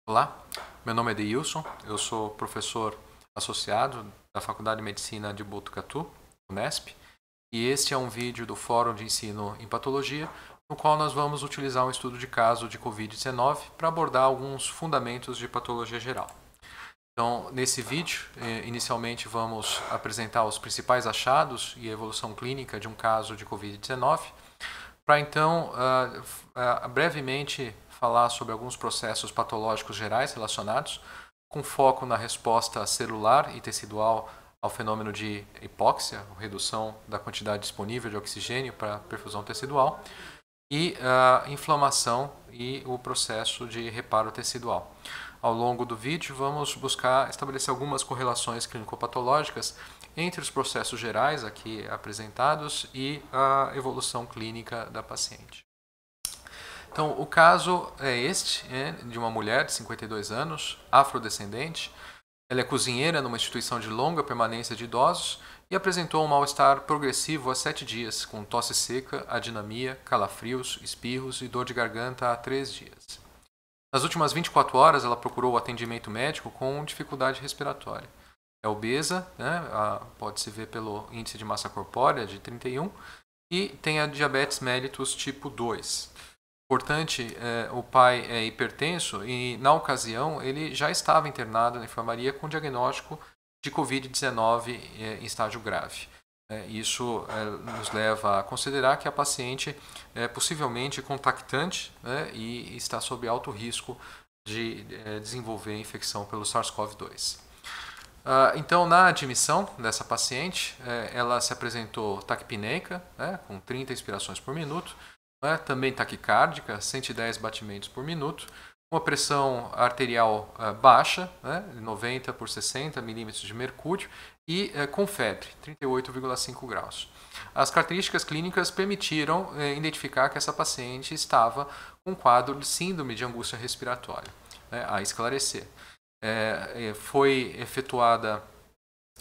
Olá, meu nome é Deilson, eu sou professor associado da Faculdade de Medicina de Botucatu, Unesp, e este é um vídeo do Fórum de Ensino em Patologia, no qual nós vamos utilizar um estudo de caso de Covid-19 para abordar alguns fundamentos de patologia geral. Então, nesse vídeo, inicialmente vamos apresentar os principais achados e evolução clínica de um caso de Covid-19, para então brevemente falar sobre alguns processos patológicos gerais relacionados, com foco na resposta celular e tecidual ao fenômeno de hipóxia, redução da quantidade disponível de oxigênio para perfusão tecidual, e a inflamação e o processo de reparo tecidual. Ao longo do vídeo, vamos buscar estabelecer algumas correlações clínico-patológicas entre os processos gerais aqui apresentados e a evolução clínica da paciente. Então, o caso é este, de uma mulher de 52 anos, afrodescendente. Ela é cozinheira numa instituição de longa permanência de idosos e apresentou um mal-estar progressivo há 7 dias, com tosse seca, adinamia, calafrios, espirros e dor de garganta há 3 dias. Nas últimas 24 horas, ela procurou o atendimento médico com dificuldade respiratória. É obesa, pode-se ver pelo índice de massa corpórea de 31, e tem a diabetes mellitus tipo 2. Importante, o pai é hipertenso e, na ocasião, ele já estava internado na enfermaria com diagnóstico de Covid-19 em estágio grave. Isso nos leva a considerar que a paciente é possivelmente contactante e está sob alto risco de desenvolver infecção pelo SARS-CoV-2. Então, na admissão dessa paciente, ela se apresentou taquipneica, com 30 inspirações por minuto, também taquicárdica, 110 batimentos por minuto, uma pressão arterial baixa, 90 por 60 milímetros de mercúrio, e com febre, 38,5 graus. As características clínicas permitiram identificar que essa paciente estava com um quadro de síndrome de angústia respiratória, a esclarecer. Foi efetuada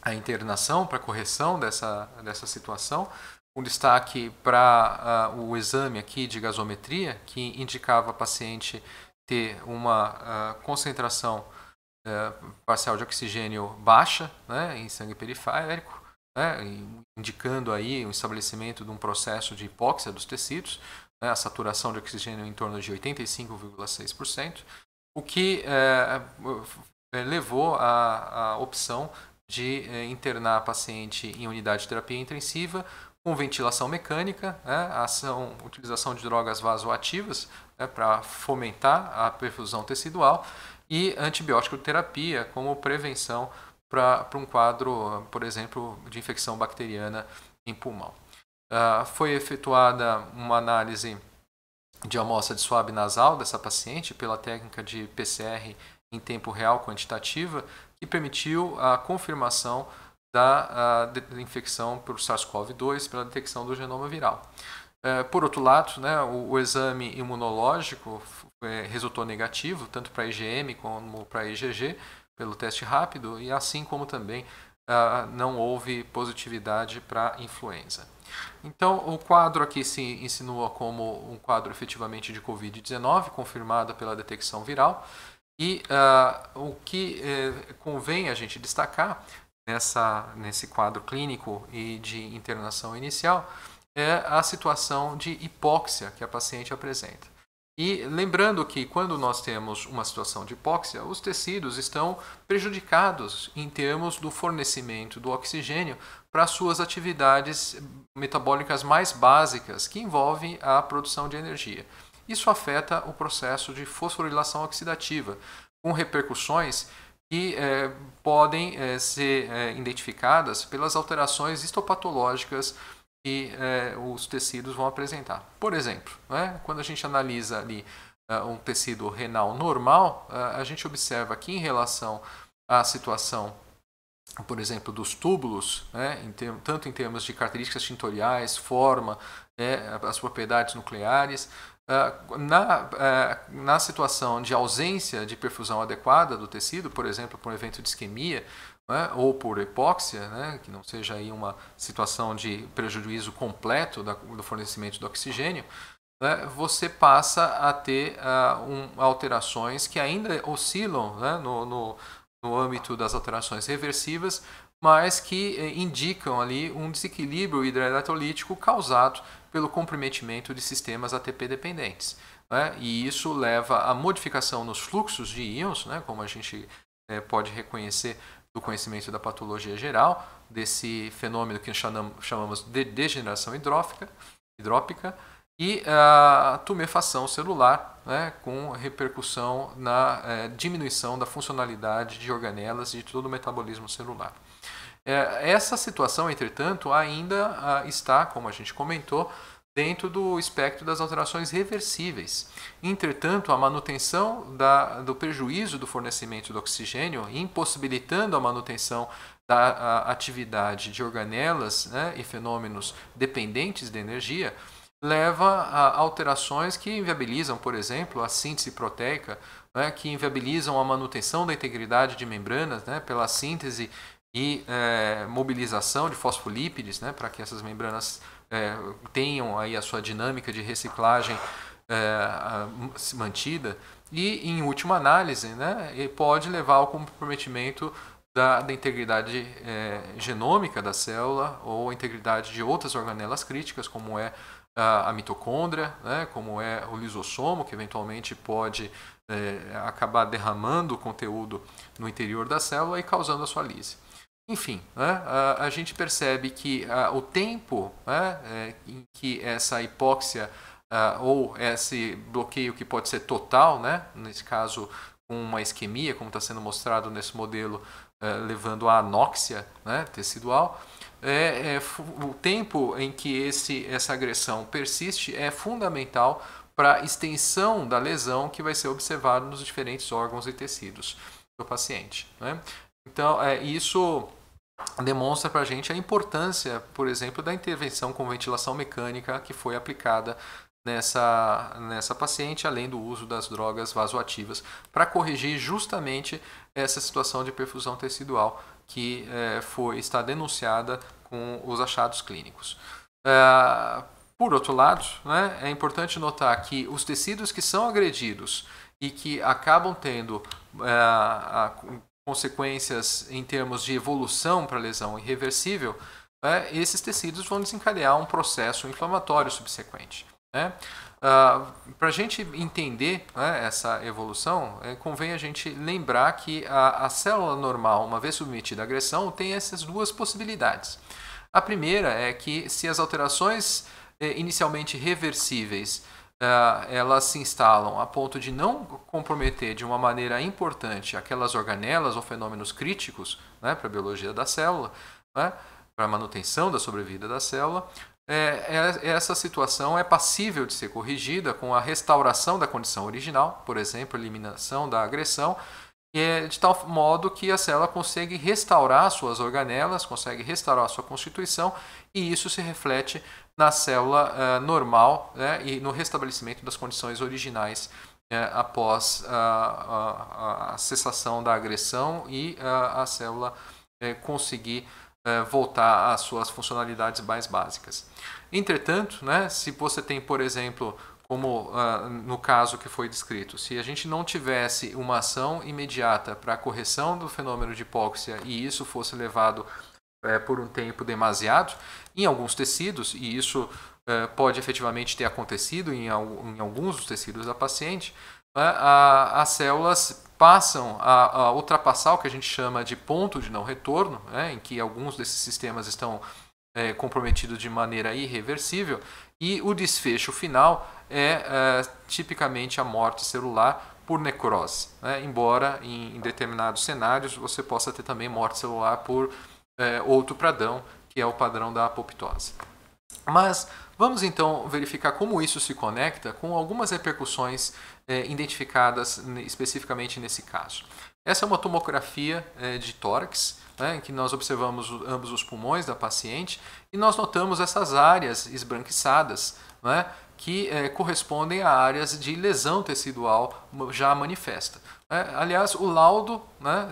a internação para correção dessa situação, um destaque para o exame aqui de gasometria, que indicava a paciente ter uma concentração parcial de oxigênio baixa em sangue periférico, indicando aí o estabelecimento de um processo de hipóxia dos tecidos, a saturação de oxigênio em torno de 85,6%, o que levou à opção de internar a paciente em unidade de terapia intensiva com ventilação mecânica, utilização de drogas vasoativas para fomentar a perfusão tecidual e antibiótico terapia como prevenção para um quadro, por exemplo, de infecção bacteriana em pulmão. Foi efetuada uma análise de amostra de suave nasal dessa paciente pela técnica de PCR em tempo real quantitativa, que permitiu a confirmação da infecção por SARS-CoV-2 pela detecção do genoma viral. Por outro lado, o exame imunológico resultou negativo, tanto para IgM como para IgG, pelo teste rápido, e assim como também não houve positividade para influenza. Então, o quadro aqui se insinua como um quadro efetivamente de Covid-19, confirmado pela detecção viral, e o que convém a gente destacar nesse quadro clínico e de internação inicial é a situação de hipóxia que a paciente apresenta. E lembrando que quando nós temos uma situação de hipóxia, os tecidos estão prejudicados em termos do fornecimento do oxigênio para suas atividades metabólicas mais básicas, que envolvem a produção de energia. Isso afeta o processo de fosforilação oxidativa, com repercussões que podem ser identificadas pelas alterações histopatológicas que os tecidos vão apresentar. Por exemplo, quando a gente analisa ali um tecido renal normal, a gente observa que em relação à situação, por exemplo, dos túbulos, tanto em termos de características tintoriais, forma, as propriedades nucleares, na situação de ausência de perfusão adequada do tecido, por exemplo, por um evento de isquemia, ou por hipóxia, que não seja aí uma situação de prejuízo completo do fornecimento do oxigênio, né, você passa a ter alterações que ainda oscilam, né, no âmbito das alterações reversivas, mas que indicam ali um desequilíbrio hidroeletrolítico causado pelo comprometimento de sistemas ATP dependentes. Né? E isso leva à modificação nos fluxos de íons, né? Como a gente pode reconhecer do conhecimento da patologia geral, desse fenômeno que chamamos de degeneração hidrópica, e a tumefação celular, né, com repercussão na diminuição da funcionalidade de organelas e de todo o metabolismo celular. Essa situação, entretanto, ainda está, como a gente comentou, dentro do espectro das alterações reversíveis. Entretanto, a manutenção do prejuízo do fornecimento do oxigênio, impossibilitando a manutenção da atividade de organelas, né, e fenômenos dependentes de energia, leva a alterações que inviabilizam, por exemplo, a síntese proteica, né, que inviabilizam a manutenção da integridade de membranas, né, pela síntese e mobilização de fosfolípides, né, para que essas membranas tenham aí a sua dinâmica de reciclagem mantida, e, em última análise, né, pode levar ao comprometimento da integridade genômica da célula ou a integridade de outras organelas críticas, como é a mitocôndria, né, como é o lisossomo, que eventualmente pode acabar derramando o conteúdo no interior da célula e causando a sua lise. Enfim, né, a gente percebe que o tempo, né, em que essa hipóxia ou esse bloqueio, que pode ser total, né, nesse caso com uma isquemia, como está sendo mostrado nesse modelo, levando à anóxia, né, tecidual, o tempo em que essa agressão persiste é fundamental para a extensão da lesão que vai ser observada nos diferentes órgãos e tecidos do paciente, né? Então, isso demonstra para a gente a importância, por exemplo, da intervenção com ventilação mecânica que foi aplicada nessa paciente, além do uso das drogas vasoativas, para corrigir justamente essa situação de perfusão tecidual que está denunciada com os achados clínicos. Por outro lado, né, é importante notar que os tecidos que são agredidos e que acabam tendo consequências em termos de evolução para lesão irreversível, esses tecidos vão desencadear um processo inflamatório subsequente. Né? Para a gente entender, né, essa evolução, convém a gente lembrar que a célula normal, uma vez submetida à agressão, tem essas duas possibilidades. A primeira é que, se as alterações inicialmente reversíveis elas se instalam a ponto de não comprometer de uma maneira importante aquelas organelas ou fenômenos críticos, né, para a biologia da célula, né, para a manutenção da sobrevida da célula, essa situação é passível de ser corrigida com a restauração da condição original, por exemplo, eliminação da agressão, de tal modo que a célula consegue restaurar suas organelas, consegue restaurar sua constituição, e isso se reflete na célula normal, né, e no restabelecimento das condições originais após a cessação da agressão e a célula conseguir voltar às suas funcionalidades mais básicas. Entretanto, né, se você tem, por exemplo, como no caso que foi descrito, se a gente não tivesse uma ação imediata para a correção do fenômeno de hipóxia e isso fosse levado por um tempo demasiado, em alguns tecidos, e isso pode efetivamente ter acontecido em alguns dos tecidos da paciente, as células passam a ultrapassar o que a gente chama de ponto de não retorno, né, em que alguns desses sistemas estão comprometidos de maneira irreversível, e o desfecho final é tipicamente a morte celular por necrose, né, embora em determinados cenários você possa ter também morte celular por outro padrão, que é o padrão da apoptose. Mas vamos então verificar como isso se conecta com algumas repercussões identificadas especificamente nesse caso. Essa é uma tomografia de tórax, né, em que nós observamos ambos os pulmões da paciente e nós notamos essas áreas esbranquiçadas, né, que correspondem a áreas de lesão tecidual já manifesta. Aliás, o laudo, né,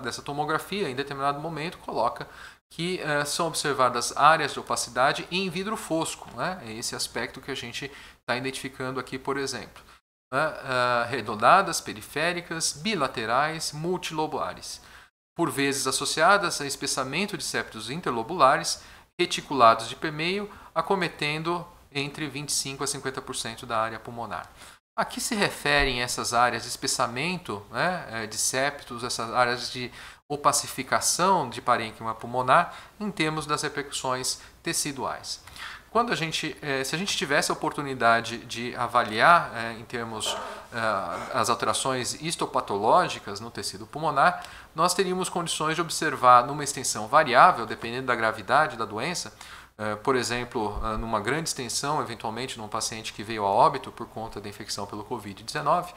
dessa tomografia, em determinado momento, coloca que são observadas áreas de opacidade em vidro fosco. Né? É esse aspecto que a gente está identificando aqui, por exemplo. Arredondadas, periféricas, bilaterais, multilobulares, por vezes associadas a espessamento de septos interlobulares reticulados de permeio, acometendo entre 25% a 50% da área pulmonar. A que se referem essas áreas de espessamento, né, de septos, essas áreas de opacificação de parênquima pulmonar em termos das repercussões teciduais? Quando se a gente tivesse a oportunidade de avaliar em termos as alterações histopatológicas no tecido pulmonar, nós teríamos condições de observar numa extensão variável, dependendo da gravidade da doença, por exemplo, numa grande extensão, eventualmente num paciente que veio a óbito por conta da infecção pelo Covid-19,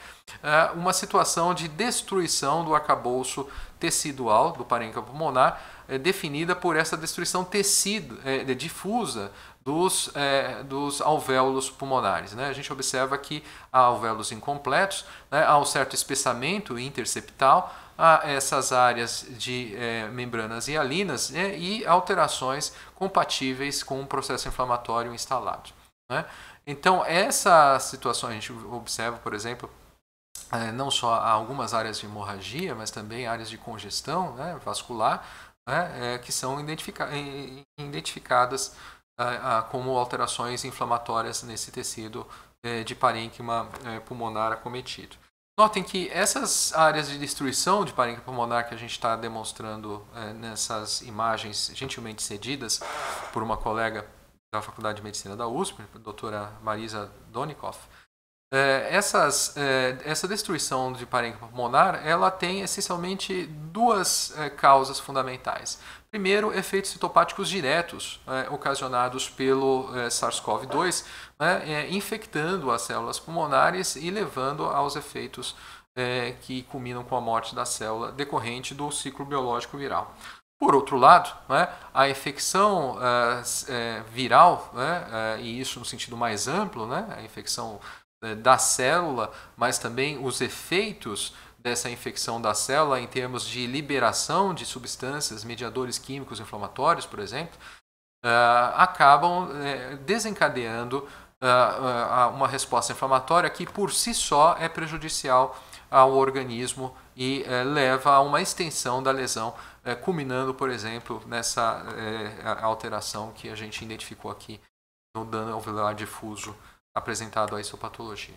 uma situação de destruição do arcabouço tecidual do parênquima pulmonar, definida por essa destruição difusa dos alvéolos pulmonares. Né? A gente observa que há alvéolos incompletos, né? Há um certo espessamento interceptal, há essas áreas de membranas hialinas, né? E alterações compatíveis com o processo inflamatório instalado. Né? Então, essa situação a gente observa, por exemplo, não só algumas áreas de hemorragia, mas também áreas de congestão, né, vascular, né, que são identificadas como alterações inflamatórias nesse tecido de parênquima pulmonar acometido. Notem que essas áreas de destruição de parênquima pulmonar que a gente está demonstrando nessas imagens gentilmente cedidas por uma colega da Faculdade de Medicina da USP, a doutora Marisa Donikoff, essa destruição de parênquima pulmonar, ela tem essencialmente duas causas fundamentais. Primeiro, efeitos citopáticos diretos ocasionados pelo SARS-CoV-2, né, infectando as células pulmonares e levando aos efeitos que culminam com a morte da célula decorrente do ciclo biológico viral. Por outro lado, né, a infecção viral, né, e isso no sentido mais amplo, né, a infecção da célula, mas também os efeitos dessa infecção da célula em termos de liberação de substâncias, mediadores químicos inflamatórios, por exemplo, acabam desencadeando uma resposta inflamatória que por si só é prejudicial ao organismo e leva a uma extensão da lesão, culminando, por exemplo, nessa alteração que a gente identificou aqui no dano alveolar difuso apresentado à histopatologia.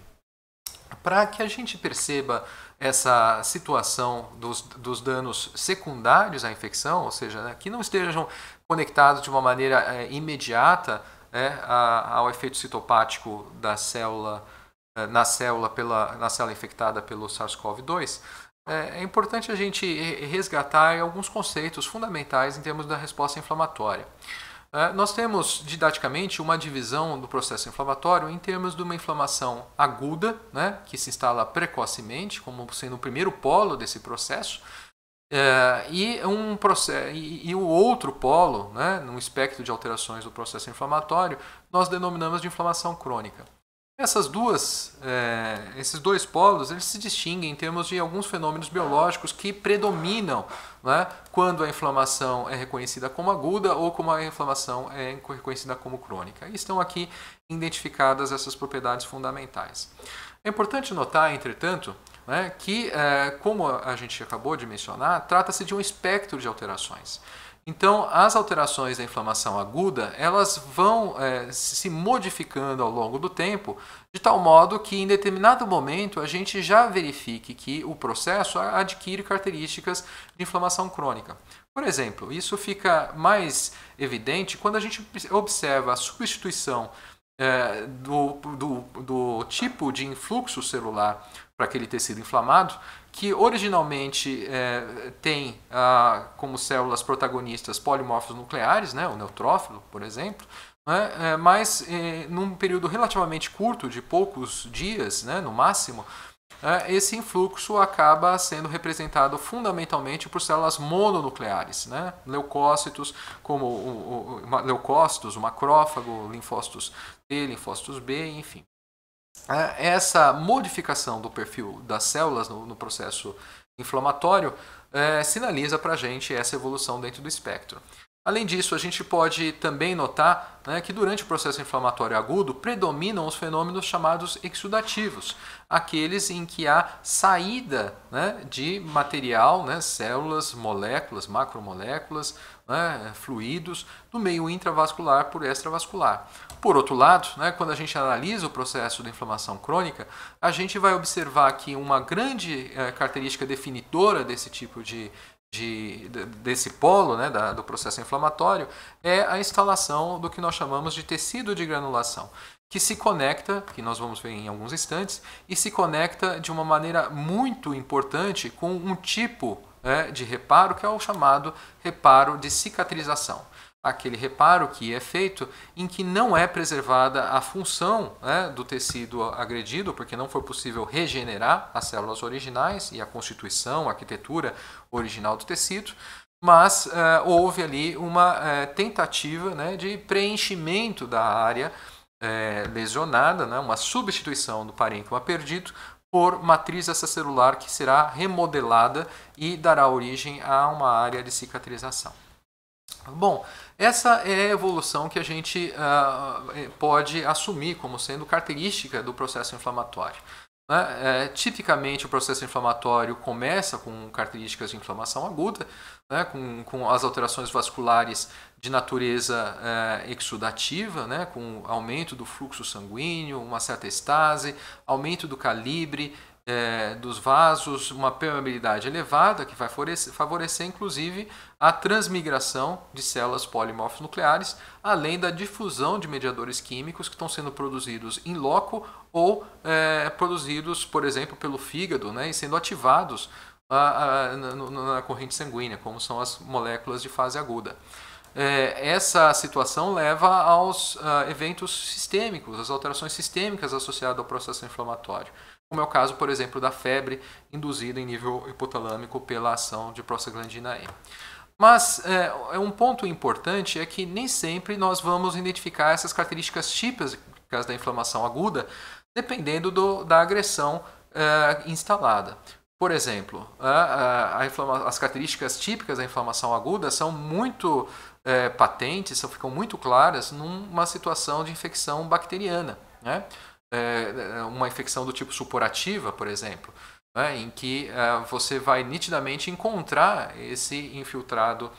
Para que a gente perceba essa situação dos danos secundários à infecção, ou seja, né, que não estejam conectados de uma maneira imediata ao efeito citopático da célula, na célula infectada pelo SARS-CoV-2, é importante a gente resgatar alguns conceitos fundamentais em termos da resposta inflamatória. Nós temos, didaticamente, uma divisão do processo inflamatório em termos de uma inflamação aguda, né, que se instala precocemente, como sendo o primeiro polo desse processo, e o outro polo, né, no espectro de alterações do processo inflamatório, nós denominamos de inflamação crônica. Esses dois polos eles se distinguem em termos de alguns fenômenos biológicos que predominam, né, quando a inflamação é reconhecida como aguda ou como a inflamação é reconhecida como crônica. E estão aqui identificadas essas propriedades fundamentais. É importante notar, entretanto, né, que, como a gente acabou de mencionar, trata-se de um espectro de alterações. Então, as alterações da inflamação aguda, elas vão se modificando ao longo do tempo, de tal modo que em determinado momento a gente já verifique que o processo adquire características de inflamação crônica. Por exemplo, isso fica mais evidente quando a gente observa a substituição do tipo de influxo celular para aquele tecido inflamado, que originalmente tem como células protagonistas polimorfos nucleares, né, o neutrófilo, por exemplo, né, mas num período relativamente curto, de poucos dias, né, no máximo, esse influxo acaba sendo representado fundamentalmente por células mononucleares, né, leucócitos, como leucócitos, o macrófago, linfócitos T, linfócitos B, enfim. Essa modificação do perfil das células no processo inflamatório sinaliza para a gente essa evolução dentro do espectro. Além disso, a gente pode também notar, né, que durante o processo inflamatório agudo predominam os fenômenos chamados exudativos, aqueles em que há saída, né, de material, né, células, moléculas, macromoléculas, né, fluidos, do meio intravascular por extravascular. Por outro lado, né, quando a gente analisa o processo de inflamação crônica, a gente vai observar que uma grande característica definidora desse tipo desse polo, né, do processo inflamatório, é a instalação do que nós chamamos de tecido de granulação, que se conecta, que nós vamos ver em alguns instantes, e se conecta de uma maneira muito importante com um tipo de reparo que é o chamado reparo de cicatrização. Aquele reparo que é feito em que não é preservada a função, né, do tecido agredido, porque não foi possível regenerar as células originais e a constituição, a arquitetura original do tecido, mas houve ali uma tentativa, né, de preenchimento da área lesionada, né, uma substituição do parênquima perdido por matriz extracelular que será remodelada e dará origem a uma área de cicatrização. Bom, essa é a evolução que a gente pode assumir como sendo característica do processo inflamatório. Né? Tipicamente, o processo inflamatório começa com características de inflamação aguda, né? com as alterações vasculares de natureza exudativa, né? Com aumento do fluxo sanguíneo, uma certa estase, aumento do calibre dos vasos, uma permeabilidade elevada que vai favorecer inclusive a transmigração de células polimorfas nucleares, além da difusão de mediadores químicos que estão sendo produzidos in loco ou produzidos, por exemplo, pelo fígado, né, e sendo ativados na corrente sanguínea, como são as moléculas de fase aguda. Essa situação leva aos eventos sistêmicos, às alterações sistêmicas associadas ao processo inflamatório, como é o caso, por exemplo, da febre induzida em nível hipotalâmico pela ação de prostaglandina E. Mas um ponto importante é que nem sempre nós vamos identificar essas características típicas da inflamação aguda, dependendo da agressão instalada. Por exemplo, as características típicas da inflamação aguda são muito patentes, ficam muito claras numa situação de infecção bacteriana, né? Uma infecção do tipo suporativa, por exemplo, né? Em que você vai nitidamente encontrar esse infiltrado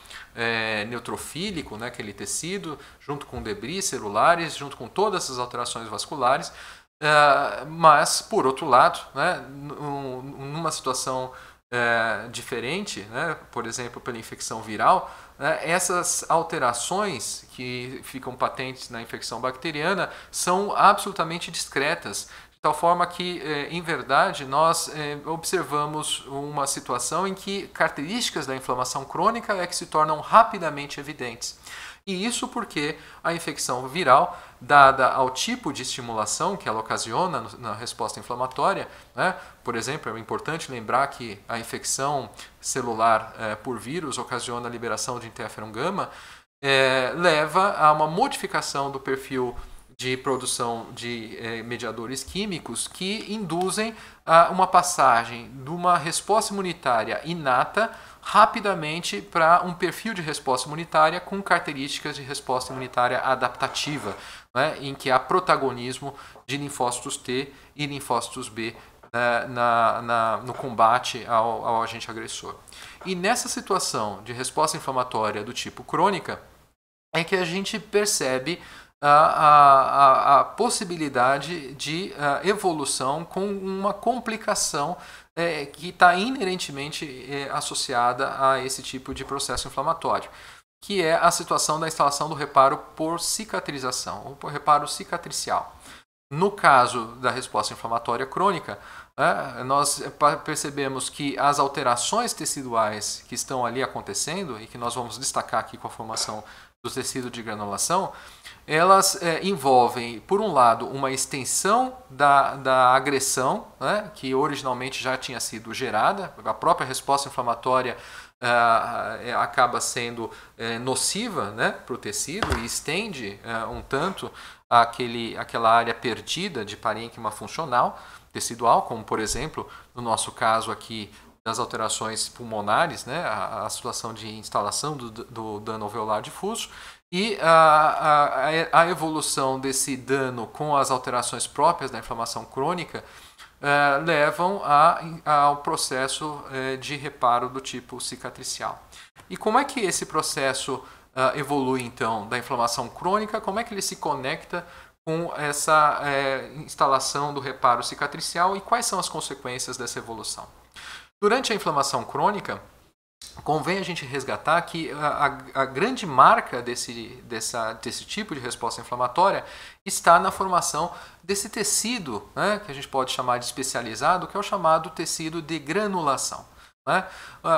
neutrofílico, né? Aquele tecido, junto com debris celulares, junto com todas essas alterações vasculares. Mas, por outro lado, né, numa situação diferente, né, por exemplo, pela infecção viral, essas alterações que ficam patentes na infecção bacteriana são absolutamente discretas, de tal forma que, em verdade, nós observamos uma situação em que características da inflamação crônica que se tornam rapidamente evidentes. E isso porque a infecção viral, dada ao tipo de estimulação que ela ocasiona na resposta inflamatória, né? Por exemplo, é importante lembrar que a infecção celular por vírus ocasiona a liberação de interferon gama, leva a uma modificação do perfil de produção de mediadores químicos que induzem uma passagem de uma resposta imunitária inata rapidamente para um perfil de resposta imunitária com características de resposta imunitária adaptativa, né, em que há protagonismo de linfócitos T e linfócitos B no combate ao agente agressor. E nessa situação de resposta inflamatória do tipo crônica é que a gente percebe a possibilidade de evolução com uma complicação que está inerentemente associada a esse tipo de processo inflamatório, que é a situação da instalação do reparo por cicatrização, ou por reparo cicatricial. No caso da resposta inflamatória crônica, nós percebemos que as alterações teciduais que estão ali acontecendo, e que nós vamos destacar aqui com a formação do tecido de granulação, elas envolvem, por um lado, uma extensão da agressão, né, que originalmente já tinha sido gerada, a própria resposta inflamatória acaba sendo nociva, né, para o tecido e estende um tanto aquela área perdida de parênquima funcional tecidual, como por exemplo, no nosso caso aqui, das alterações pulmonares, né, a situação de instalação do dano alveolar difuso, e a evolução desse dano com as alterações próprias da inflamação crônica levam ao processo de reparo do tipo cicatricial. E como é que esse processo evolui, então, da inflamação crônica? Como é que ele se conecta com essa instalação do reparo cicatricial e quais são as consequências dessa evolução? Durante a inflamação crônica, convém a gente resgatar que a grande marca desse tipo de resposta inflamatória está na formação desse tecido, né, que a gente pode chamar de especializado, que é o chamado tecido de granulação. Né?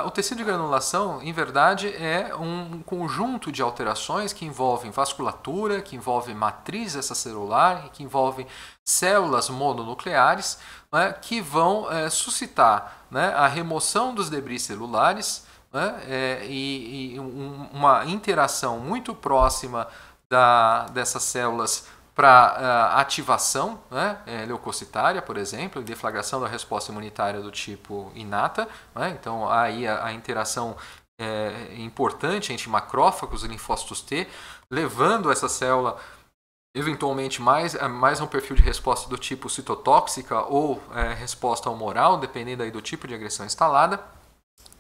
O tecido de granulação, em verdade, é um conjunto de alterações que envolvem vasculatura, que envolve matriz extracelular, que envolve células mononucleares, né, que vão suscitar, né, a remoção dos debris celulares, né, e uma interação muito próxima dessas células para ativação, né, leucocitária, por exemplo, e deflagração da resposta imunitária do tipo inata. Né? Então, aí a interação importante entre macrófagos e linfócitos T, levando essa célula eventualmente mais um perfil de resposta do tipo citotóxica ou resposta humoral, dependendo aí do tipo de agressão instalada.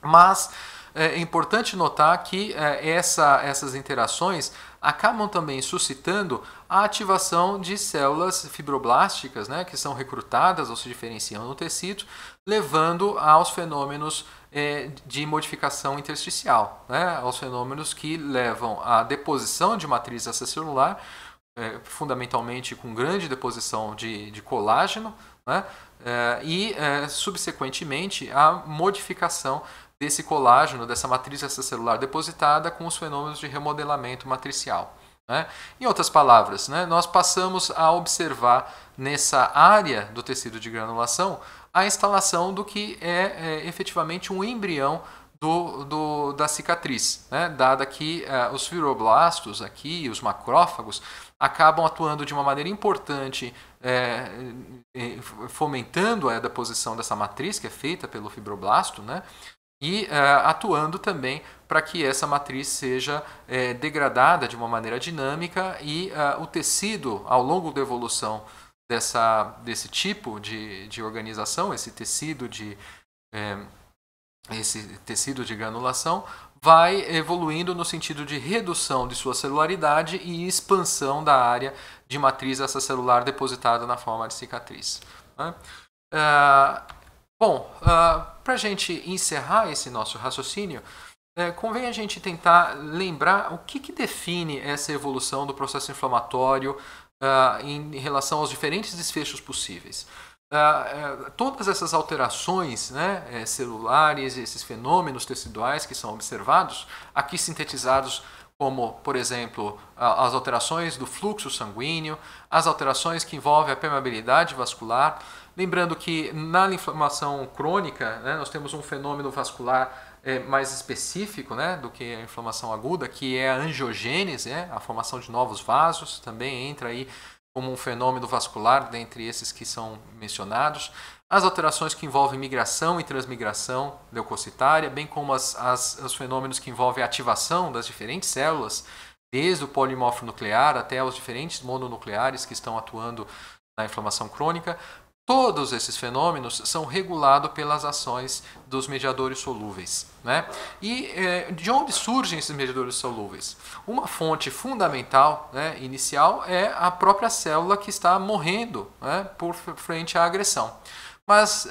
Mas é importante notar que essas interações acabam também suscitando a ativação de células fibroblásticas, né, que são recrutadas ou se diferenciam no tecido, levando aos fenômenos de modificação intersticial, né, aos fenômenos que levam à deposição de matriz extracelular, fundamentalmente com grande deposição de colágeno, né, e subsequentemente a modificação desse colágeno, dessa matriz extracelular depositada com os fenômenos de remodelamento matricial. Né? Em outras palavras, né, nós passamos a observar nessa área do tecido de granulação a instalação do que é efetivamente um embrião da cicatriz, né? Dada que os fibroblastos aqui, os macrófagos, acabam atuando de uma maneira importante, fomentando a deposição dessa matriz que é feita pelo fibroblasto, né? E atuando também para que essa matriz seja degradada de uma maneira dinâmica e o tecido, ao longo da evolução desse tipo de organização, esse tecido de granulação, vai evoluindo no sentido de redução de sua celularidade e expansão da área de matriz extracelular depositada na forma de cicatriz. Né? Bom, para a gente encerrar esse nosso raciocínio, convém a gente tentar lembrar o que define essa evolução do processo inflamatório em relação aos diferentes desfechos possíveis. Todas essas alterações, né, celulares, esses fenômenos teciduais que são observados, aqui sintetizados como, por exemplo, as alterações do fluxo sanguíneo, as alterações que envolvem a permeabilidade vascular. Lembrando que na inflamação crônica, né, nós temos um fenômeno vascular mais específico, né, do que a inflamação aguda, que é a angiogênese, a formação de novos vasos, também entra aí como um fenômeno vascular dentre esses que são mencionados. As alterações que envolvem migração e transmigração leucocitária, bem como os fenômenos que envolvem a ativação das diferentes células, desde o polimorfo nuclear até os diferentes mononucleares que estão atuando na inflamação crônica. Todos esses fenômenos são regulados pelas ações dos mediadores solúveis. Né? E de onde surgem esses mediadores solúveis? Uma fonte fundamental, né, inicial, é a própria célula que está morrendo, né, por frente à agressão. Mas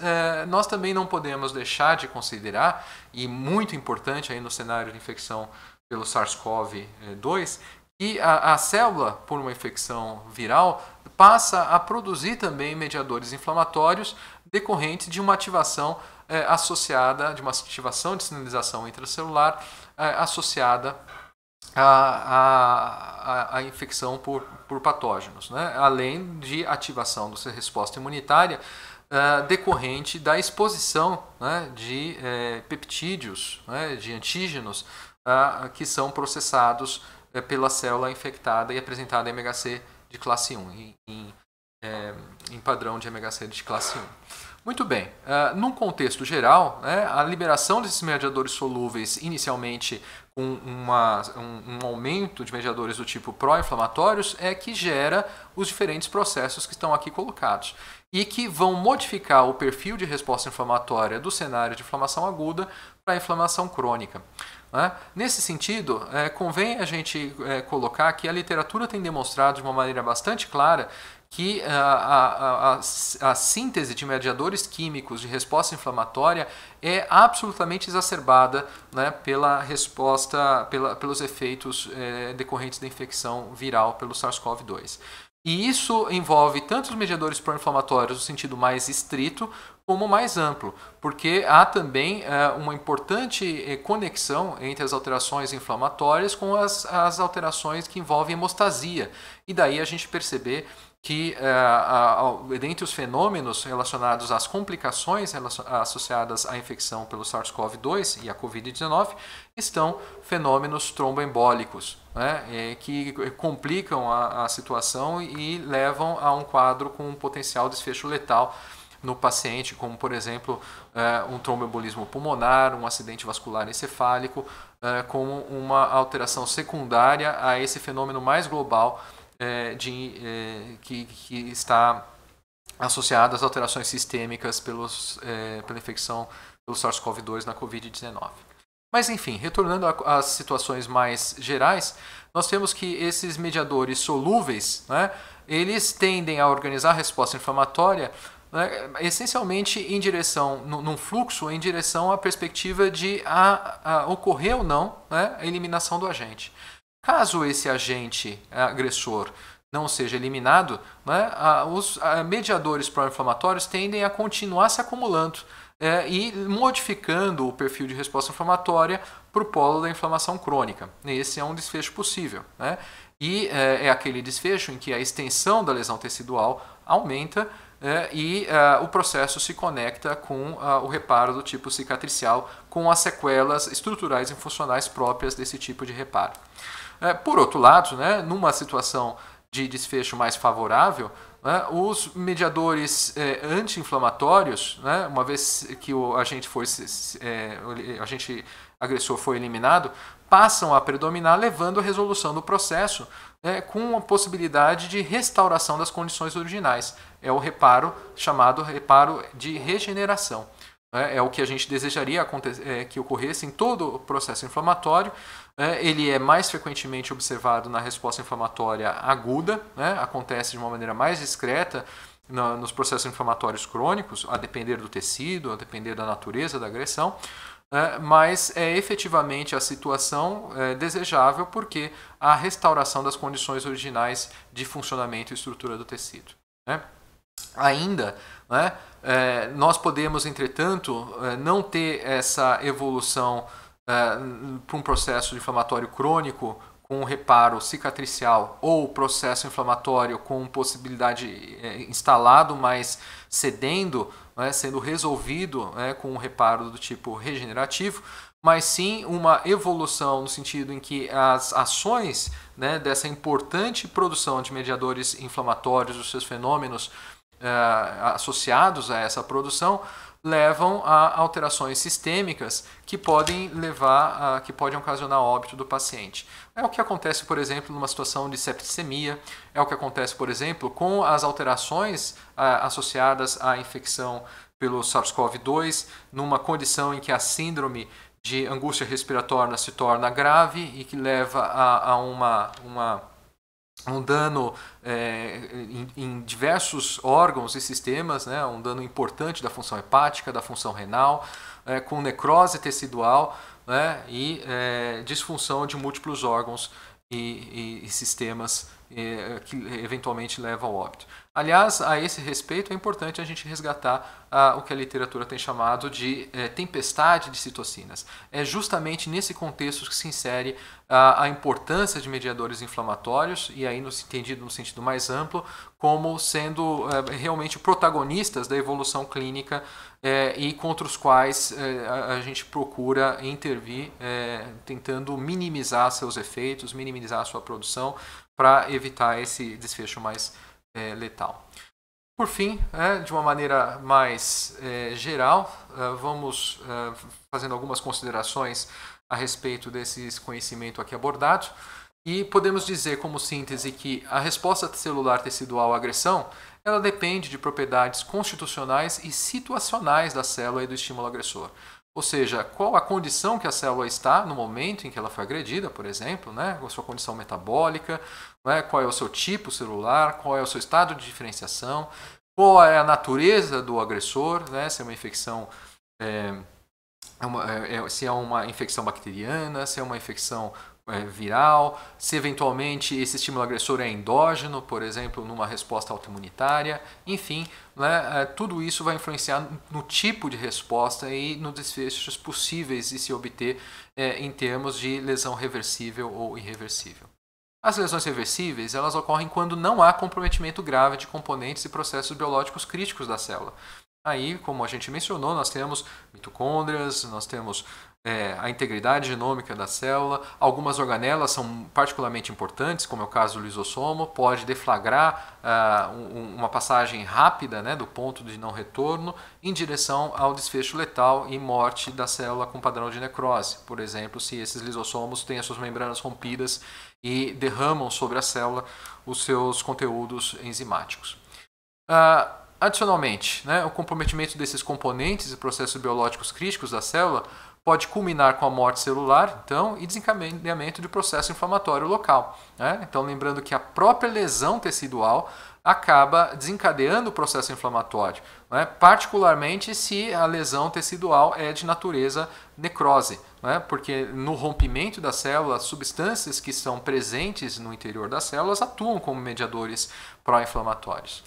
nós também não podemos deixar de considerar, e muito importante aí no cenário de infecção pelo SARS-CoV-2, que a célula, por uma infecção viral, passa a produzir também mediadores inflamatórios decorrentes de uma ativação associada, de uma ativação de sinalização intracelular associada à infecção por patógenos, né? Além de ativação da resposta imunitária decorrente da exposição, né, de peptídeos, né, de antígenos que são processados pela célula infectada e apresentada em MHC de classe 1, em padrão de MHC de classe 1. Muito bem. Num contexto geral, né, a liberação desses mediadores solúveis, inicialmente com um aumento de mediadores do tipo pró-inflamatórios, é que gera os diferentes processos que estão aqui colocados e que vão modificar o perfil de resposta inflamatória do cenário de inflamação aguda para a inflamação crônica. Nesse sentido, convém a gente colocar que a literatura tem demonstrado de uma maneira bastante clara que a síntese de mediadores químicos de resposta inflamatória é absolutamente exacerbada, né, pela resposta, pelos efeitos decorrentes da infecção viral pelo SARS-CoV-2. E isso envolve tanto os mediadores pró-inflamatórios no sentido mais estrito, como mais amplo, porque há também uma importante conexão entre as alterações inflamatórias com as alterações que envolvem hemostasia. E daí a gente perceber que, dentre os fenômenos relacionados às complicações associadas à infecção pelo SARS-CoV-2 e à Covid-19, estão fenômenos tromboembólicos, né, que complicam a situação e levam a um quadro com um potencial desfecho letal no paciente, como, por exemplo, um tromboembolismo pulmonar, um acidente vascular encefálico, como uma alteração secundária a esse fenômeno mais global que está associado às alterações sistêmicas pela infecção pelo SARS-CoV-2 na Covid-19. Mas, enfim, retornando às situações mais gerais, nós temos que esses mediadores solúveis, né, eles tendem a organizar a resposta inflamatória, né, essencialmente em direção, num fluxo em direção à perspectiva de ocorrer ou não, né, a eliminação do agente. Caso esse agente agressor não seja eliminado, né, os mediadores pró-inflamatórios tendem a continuar se acumulando e modificando o perfil de resposta inflamatória para o polo da inflamação crônica. Esse é um desfecho possível, né? E é aquele desfecho em que a extensão da lesão tecidual aumenta e o processo se conecta com o reparo do tipo cicatricial, com as sequelas estruturais e funcionais próprias desse tipo de reparo. Por outro lado, né, numa situação de desfecho mais favorável, né, os mediadores anti-inflamatórios, né, uma vez que o agente agressor foi eliminado, passam a predominar, levando à resolução do processo com a possibilidade de restauração das condições originais. É o reparo chamado reparo de regeneração. É o que a gente desejaria que ocorresse em todo o processo inflamatório. Ele é mais frequentemente observado na resposta inflamatória aguda, né? Acontece de uma maneira mais discreta nos processos inflamatórios crônicos, a depender do tecido, a depender da natureza da agressão, mas é efetivamente a situação desejável porque há a restauração das condições originais de funcionamento e estrutura do tecido. Ainda, né, nós podemos, entretanto, não ter essa evolução para um processo inflamatório crônico com reparo cicatricial ou processo inflamatório com possibilidade instalado, mas cedendo, né, sendo resolvido com um reparo do tipo regenerativo, mas sim uma evolução no sentido em que as ações, né, dessa importante produção de mediadores inflamatórios, os seus fenômenos associados a essa produção, levam a alterações sistêmicas que podem que podem ocasionar óbito do paciente. É o que acontece, por exemplo, numa situação de septicemia, é o que acontece, por exemplo, com as alterações associadas à infecção pelo SARS-CoV-2, numa condição em que a síndrome de angústia respiratória se torna grave e que leva a um dano em diversos órgãos e sistemas, né, um dano importante da função hepática, da função renal, com necrose tecidual, né, e disfunção de múltiplos órgãos e sistemas que eventualmente levam ao óbito. Aliás, a esse respeito é importante a gente resgatar o que a literatura tem chamado de tempestade de citocinas. É justamente nesse contexto que se insere a importância de mediadores inflamatórios, e aí entendido no sentido mais amplo, como sendo realmente protagonistas da evolução clínica e contra os quais a gente procura intervir, tentando minimizar seus efeitos, minimizar a sua produção, para evitar esse desfecho mais letal. Por fim, de uma maneira mais geral, vamos fazendo algumas considerações a respeito desse conhecimento aqui abordado. E podemos dizer, como síntese, que a resposta celular tecidual à agressão ela depende de propriedades constitucionais e situacionais da célula e do estímulo agressor. Ou seja, qual a condição que a célula está no momento em que ela foi agredida, por exemplo, né? A sua condição metabólica, né? Qual é o seu tipo celular, qual é o seu estado de diferenciação, qual é a natureza do agressor, né? Se é uma infecção se é uma infecção bacteriana, se é uma infecção viral, se eventualmente esse estímulo agressor é endógeno, por exemplo, numa resposta autoimunitária, enfim, né, tudo isso vai influenciar no tipo de resposta e nos desfechos possíveis de se obter em termos de lesão reversível ou irreversível. As lesões reversíveis elas ocorrem quando não há comprometimento grave de componentes e processos biológicos críticos da célula. Aí, como a gente mencionou, nós temos mitocôndrias, nós temos a integridade genômica da célula, algumas organelas são particularmente importantes, como é o caso do lisossomo, pode deflagrar uma passagem rápida, né, do ponto de não retorno em direção ao desfecho letal e morte da célula com padrão de necrose. Por exemplo, se esses lisossomos têm as suas membranas rompidas e derramam sobre a célula os seus conteúdos enzimáticos. Adicionalmente, né, o comprometimento desses componentes e processos biológicos críticos da célula pode culminar com a morte celular, então, e desencadeamento de processo inflamatório local. Né? Então, lembrando que a própria lesão tecidual acaba desencadeando o processo inflamatório, né? Particularmente se a lesão tecidual é de natureza necrose, né? Porque no rompimento da célula, as substâncias que são presentes no interior das células atuam como mediadores pró-inflamatórios.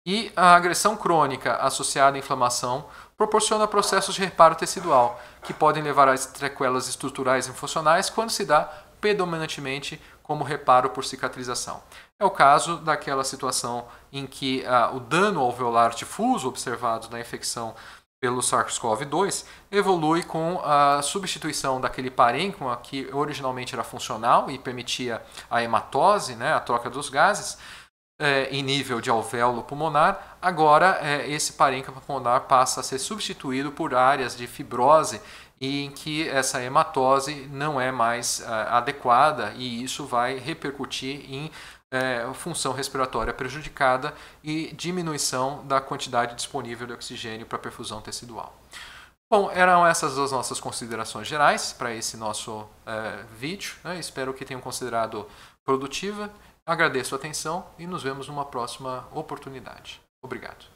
E a agressão crônica associada à inflamação proporciona processos de reparo tecidual, que podem levar a sequelas estruturais e funcionais quando se dá predominantemente como reparo por cicatrização. É o caso daquela situação em que o dano alveolar difuso observado na infecção pelo SARS-CoV-2 evolui com a substituição daquele parênquima que originalmente era funcional e permitia a hematose, né, a troca dos gases, em nível de alvéolo pulmonar. Agora esse parênquima pulmonar passa a ser substituído por áreas de fibrose e em que essa hematose não é mais adequada e isso vai repercutir em função respiratória prejudicada e diminuição da quantidade disponível de oxigênio para perfusão tecidual. Bom, eram essas as nossas considerações gerais para esse nosso vídeo, né? Espero que tenham considerado produtiva. Agradeço a atenção e nos vemos numa próxima oportunidade. Obrigado.